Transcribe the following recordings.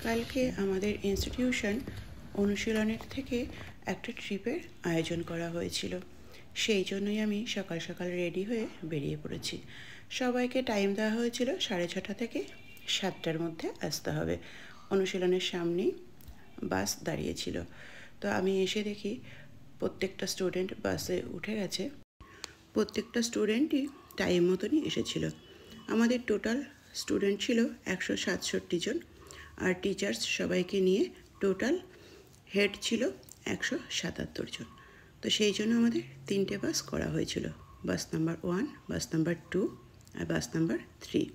কালকে আমাদের ইনস্টিটিউশন অনুশীলনের থেকে একটা ট্রিপের আয়োজন করা হয়েছিল। সেই জন্যই আমি সকাল সকাল রেডি হয়ে বেরিয়ে পড়েছি। সবাইকে টাইম দেওয়া হয়েছিল 6:30 থেকে 7টার মধ্যে আসতে হবে। অনুশীলনের সামনেই বাস দাঁড়িয়েছিল। তো আমি এসে দেখি প্রত্যেকটা স্টুডেন্ট বাসে উঠে গেছে। প্রত্যেকটা স্টুডেন্টই টাইম মতনই এসেছিল। আমাদের টোটাল স্টুডেন্ট ছিল 167 জন, আর টিচার্স সবাইকে নিয়ে টোটাল হেড ছিল 177 জন। তো সেই জন্য আমাদের 3টে বাস করা হয়েছিল, বাস নাম্বার 1, বাস নাম্বার 2 আর বাস নাম্বার 3।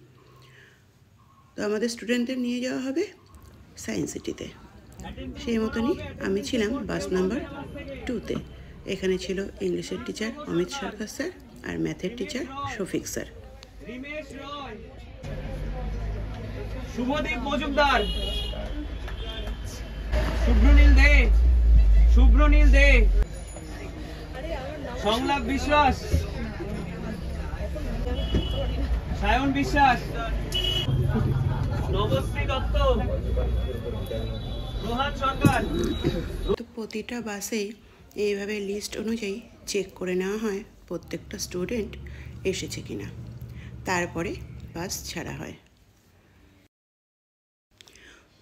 তো আমাদের স্টুডেন্টদের নিয়ে যাওয়া হবে সায়েন্স সিটিতে। সেই মতনই আমি ছিলাম বাস নাম্বার 2তে। এখানে ছিল ইংলিশের টিচার অমিত সরকার স্যার আর ম্যাথের টিচার শফিক স্যার। শুভদীপ মজুমদার, শুভ্রনীল দে, সংলাপ বিশ্বাস, সায়ন বিশ্বাস, নবশ্রী দত্ত, রোহান সরকার। তো প্রতিটা বাসেই এইভাবে লিস্ট অনুযায়ী চেক করে নেওয়া হয় প্রত্যেকটা স্টুডেন্ট এসেছে কিনা, তারপরে বাস ছাড়া হয়।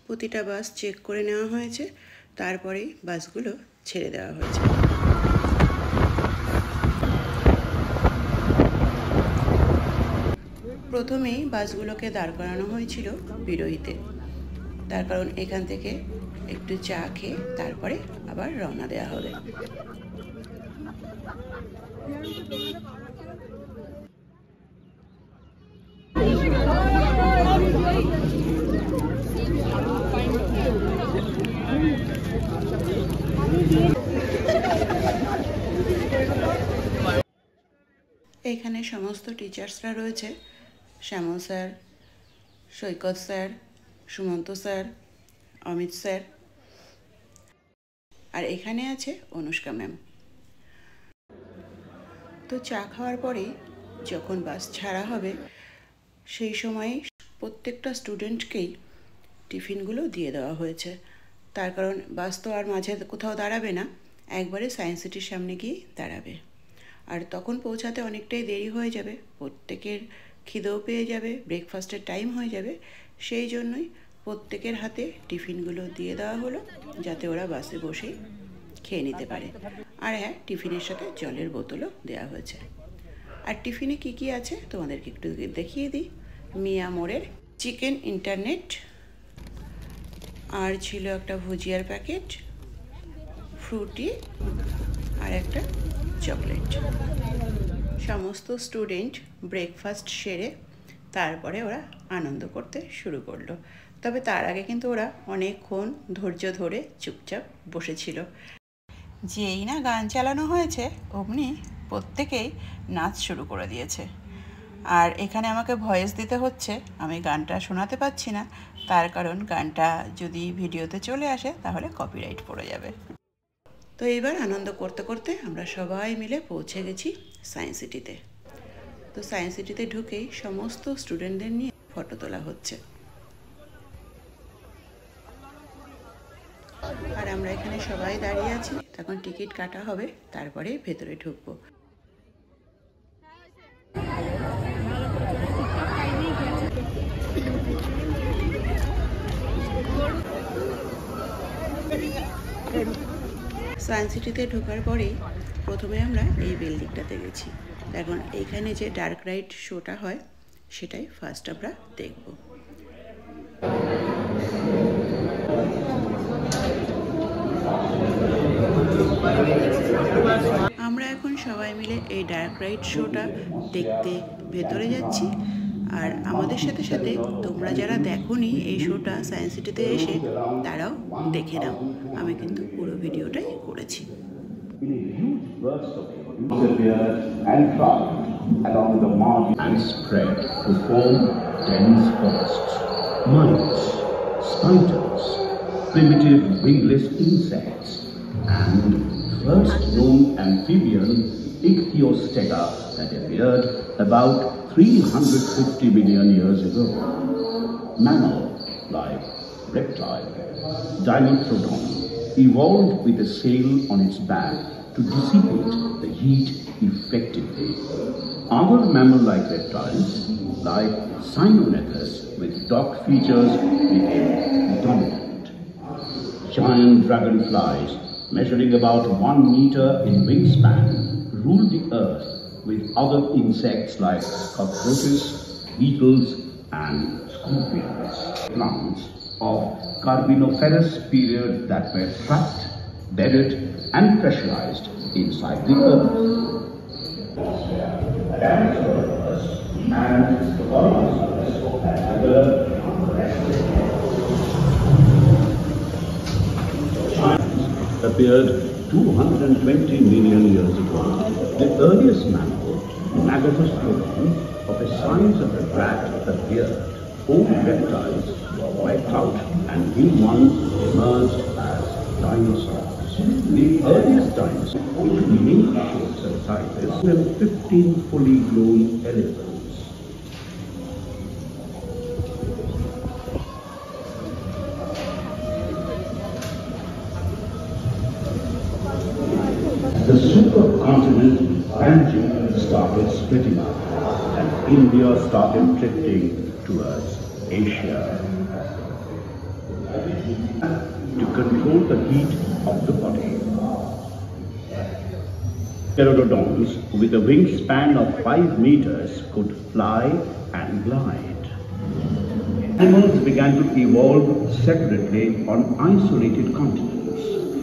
প্রতিটা বাস চেক করে নেওয়া হয়েছে, তারপরেই বাসগুলো ছেড়ে দেওয়া হয়েছে। প্রথমেই বাসগুলোকে দাঁড় করানো হয়েছিল বিরোহীতে, তার কারণ এখান থেকে একটু চা খেয়ে তারপরে আবার রওনা দেওয়া হবে। এখানে সমস্ত টিচার্সরা রয়েছে, Shyamal sir, Saikat sir, Sumanta sir, Amit sir, আর এখানে আছে অনুষ্কা ম্যাম। তো চা খাওয়ার পরেই যখন বাস ছাড়া হবে সেই সময় প্রত্যেকটা স্টুডেন্টকেই টিফিনগুলো দিয়ে দেওয়া হয়েছে। তার কারণ বাস তো আর মাঝে কোথাও দাঁড়াবে না, একবারে সায়েন্স সিটির সামনে গিয়ে দাঁড়াবে। আর তখন পৌঁছাতে অনেকটাই দেরি হয়ে যাবে, প্রত্যেকের খিদেও পেয়ে যাবে, ব্রেকফাস্টের টাইম হয়ে যাবে। সেই জন্যই প্রত্যেকের হাতে টিফিনগুলো দিয়ে দেওয়া হলো, যাতে ওরা বাসে বসেই খেয়ে নিতে পারে। আর হ্যাঁ, টিফিনের সাথে জলের বোতলও দেওয়া হয়েছে। আর টিফিনে কি কি আছে তোমাদেরকে একটু দেখিয়ে দিই। মিয়া মোড়ের চিকেন ইন্টারনেট, আর ছিল একটা ভুজিয়ার প্যাকেট, ফ্রুটি, আর একটা চকলেট। সমস্ত স্টুডেন্ট ব্রেকফাস্ট সেরে তারপরে ওরা আনন্দ করতে শুরু করলো। তবে তার আগে কিন্তু ওরা অনেকক্ষণ ধৈর্য ধরে চুপচাপ বসেছিল। যেই না গান চালানো হয়েছে অমনি প্রত্যেকেই নাচ শুরু করে দিয়েছে। আর এখানে আমাকে ভয়েস দিতে হচ্ছে, আমি গানটা শোনাতে পাচ্ছি না, তার কারণ গানটা যদি ভিডিওতে চলে আসে তাহলে কপিরাইট পড়ে যাবে। তো এইবার আনন্দ করতে করতে আমরা সবাই মিলে পৌঁছে গেছি সায়েন্স সিটিতে। তো সায়েন্স সিটিতে ঢুকেই সমস্ত স্টুডেন্টদের নিয়ে ফটো তোলা হচ্ছে। আর আমরা এখানে সবাই দাঁড়িয়ে আছি, তখন টিকিট কাটা হবে, তারপরে ভেতরে ঢুকবো। সায়েন্স সিটিতে ঢোকার পরেই প্রথমে আমরা এই বিল্ডিংটাতে গেছি। এখন এইখানে যে ডার্ক রাইড শোটা হয় সেটাই ফার্স্ট আমরা দেখব। আমরা এখন সবাই মিলে এই ডার্ক রাইড শোটা দেখতে ভেতরে যাচ্ছি। আর আমাদের সাথে সাথে তোমরা যারা দেখোনি এই শোটা সায়েন্স সিটিতে এসে, তারাও দেখে নাও। আমি কিন্তু পুরো ভিডিওটাই করেছি। And traveled along the margin and spread to form dense forests. Mites, spiders, primitive wingless insects, and first known amphibian Ichthyostega that appeared about 350 million years ago. Mammals like reptile, Dimorphodon, evolved with a sail on its back to dissipate the heat effectively. Other mammal-like reptiles, like Cynonethus with docked features, became dominant. Giant dragonflies, measuring about 1 meter in wingspan, ruled the earth with other insects like cockroaches, beetles, and scorpions. Plants of Carboniferous period that were trapped, bedded, and pressurized inside the earth. And the appeared 220 million years ago. The earliest mammal, Megalostrodon, of the size of a rat, appeared. All reptiles were wiped out and new ones emerged as dinosaurs. The earliest dinosaurs, with meaningful shapes and sizes, were 15 fully grown elephants. The supercontinent Pangaea started splitting up, and India started drifting towards Asia. To control the heat of the body, pterodons with a wingspan of 5 meters could fly and glide. Animals began to evolve separately on isolated continents.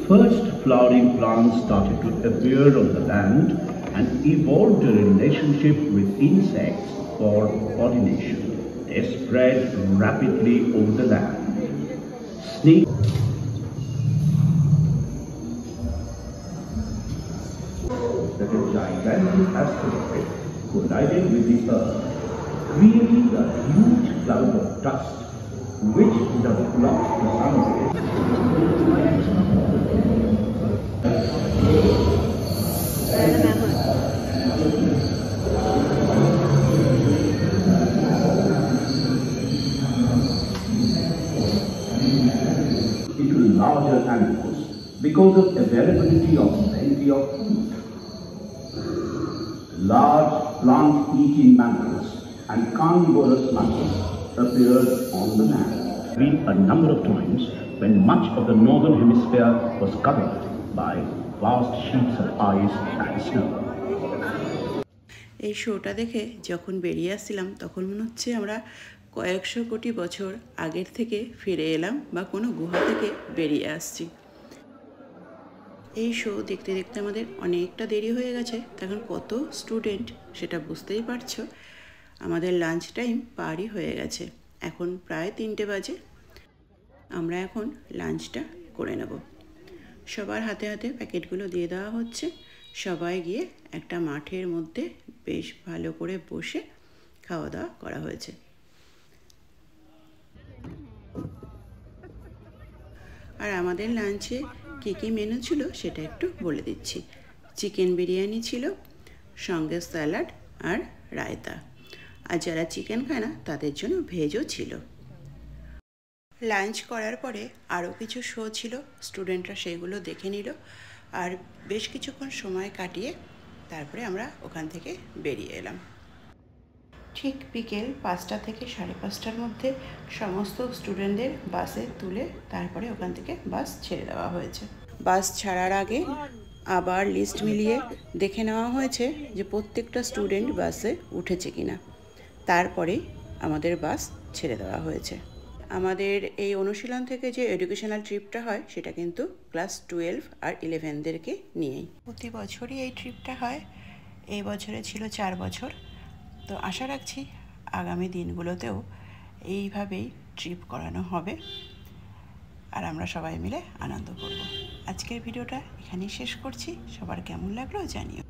First flowering plants started to appear on the land and evolved a relationship with insects for pollination. They spread rapidly over the land. Snakes that a gigantic asteroid collided with the Earth, creating a huge cloud of dust which would have blocked the sun rays. Into larger animals because of availability of plenty of food. Large plant-eating mammals and carnivorous mammals appeared on the land. Been a number of times when much of the northern hemisphere was covered by vast sheets of ice and snow. এই শোটা দেখে যখন বেরিয়ে আসছিলাম তখন মনে হচ্ছে আমরা কয়েকশো কোটি বছর আগের থেকে ফিরে এলাম বা কোনো গুহা থেকে বেরিয়ে আসছি। এই শো দেখতে দেখতে আমাদের অনেকটা দেরি হয়ে গেছে, তখন কত স্টুডেন্ট সেটা বুঝতেই পারছো। আমাদের লাঞ্চ টাইম পারই হয়ে গেছে, এখন প্রায় 3টে বাজে। আমরা এখন লাঞ্চটা করে নেব। সবার হাতে হাতে প্যাকেটগুলো দিয়ে দেওয়া হচ্ছে। সবাই গিয়ে একটা মাঠের মধ্যে বেশ ভালো করে বসে খাওয়া দাওয়া করা হয়েছে। আর আমাদের লাঞ্চে কী কী মেনু ছিল সেটা একটু বলে দিচ্ছি। চিকেন বিরিয়ানি ছিল, সঙ্গে স্যালাড আর রায়তা। আর যারা চিকেন খায় না তাদের জন্য ভেজও ছিল। লাঞ্চ করার পরে আরও কিছু শো ছিল, স্টুডেন্টরা সেগুলো দেখে নিল। আর বেশ কিছুক্ষণ সময় কাটিয়ে তারপরে আমরা ওখান থেকে বেরিয়ে এলাম। ঠিক বিকেল 5টা থেকে 5:30টার মধ্যে সমস্ত স্টুডেন্টদের বাসে তুলে তারপরে ওখান থেকে বাস ছেড়ে দেওয়া হয়েছে। বাস ছাড়ার আগে আবার লিস্ট মিলিয়ে দেখে নেওয়া হয়েছে যে প্রত্যেকটা স্টুডেন্ট বাসে উঠেছে কিনা, তারপরে আমাদের বাস ছেড়ে দেওয়া হয়েছে। আমাদের এই অনুশীলন থেকে যে এডুকেশনাল ট্রিপটা হয় সেটা কিন্তু ক্লাস 12 আর 11দেরকে নিয়েই। প্রতি বছরই এই ট্রিপটা হয়, এই বছরে ছিল 4 বছর। তো আশা রাখছি আগামী দিনগুলোতেও এইভাবেই ট্রিপ করানো হবে আর আমরা সবাই মিলে আনন্দ করব। আজকের ভিডিওটা এখানেই শেষ করছি। সবার কেমন লাগলো জানিও।